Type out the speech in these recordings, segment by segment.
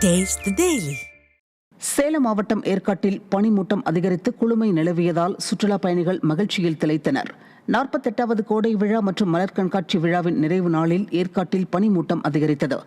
Taste the Daily. Salem மாவட்டம் ஏற்காட்டில் பனிமூட்டம் அதிகரித்து குளுமை நிலவியதால் சுற்றுலா பயணிகள் மகிழ்ச்சியில் திளைத்தனர். 48வது கோடை விழா மற்றும் மலர் கண்காட்சி விழாவின் நிறைவு நாளில் ஏற்காட்டில் பனிமூட்டம் அதிகரித்தது.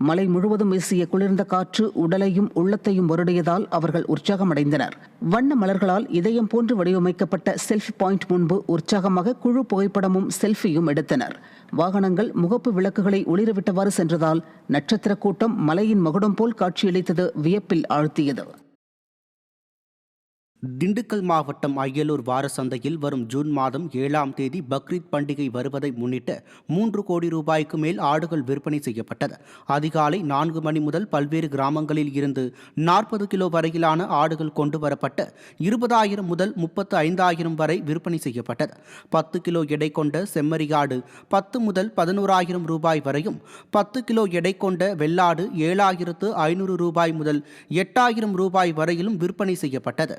மலை முழுவதும் வீசிய குளிர்ந்த காற்று உடலையும் உள்ளத்தையும் வருடியதால் அவர்கள் உற்சாகமடைந்தனர். வண்ண மலர்களால் இதயம் போன்று வடிவமைக்கப்பட்ட செல்ஃபி பாயிண்ட் முன்பு உற்சாகமாக குழு புகைப்படமும் செல்ஃபியும் எடுத்தனர். வாகனங்கள் முகப்பு விளக்குகளை ஒளிரவிட்டவாறு சென்றதால் நட்சத்திர கூட்டம் மலையின் மகுடம் போல் காட்சியளித்தது வியப்பில் ஆழ்த்தியது. திண்டுக்கல் மாவட்டம் அய்யலூர் வார சந்தையில் வரும் ஜூன் மாதம் 7ஆம் தேதி பக்ரீத் பண்டிகை வருவதை முன்னிட்டு 3 கோடி ரூபாய்க்கு மேல் ஆடுகள் விற்பனை செய்யப்பட்டது. அதிகாலை 4 மணி முதல் பல்வேறு கிராமங்களில் இருந்து 40 கிலோ வரையிலான ஆடுகள் கொண்டு வரப்பட்டு 20,000 முதல் 35,000 வரை விற்பனை செய்யப்பட்டது. 10 கிலோ எடை கொண்ட செம்மறியாடு 10 முதல் 11,000 ரூபாய் வரையும், 10 கிலோ எடை கொண்ட வெள்ளாடு 7,500 ரூபாய் முதல் 8,000 ரூபாய் வரையிலும் விற்பனை செய்யப்பட்டது.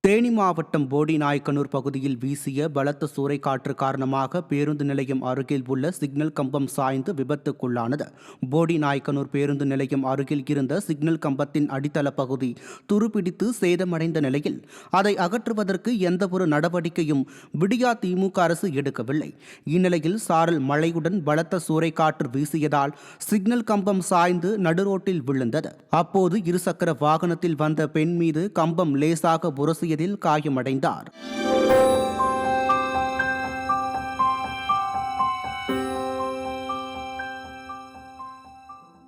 தேனி மாவட்டம் போடிநாயக்கனூர் பகுதியில் வீசிய பலத்த சூறைக்காற்று காரணமாக பேருந்து நிலையம் அருகில் உள்ள சிக்னல் கம்பம் சாய்ந்து விபத்துக்குள்ளானது. போடிநாயக்கனூர் பேருந்து நிலையம் அருகில் இருந்த சிக்னல் கம்பத்தின் அடித்தள பகுதி துருப்பிடித்து சேதமடைந்த நிலையில் அதை அகற்றுவதற்கு எந்தவொரு நடவடிக்கையும் விடியா திமுக அரசு எடுக்கவில்லை. இந்நிலையில் சாரல் மழையுடன் பலத்த சூறைக்காற்று வீசியதால் சிக்னல் கம்பம் சாய்ந்து நடுரோட்டில் விழுந்தது. அப்போது இருசக்கர வாகனத்தில் வந்த பெண் மீது கம்பம் லேசாக உரசிய காயமடைந்தார்.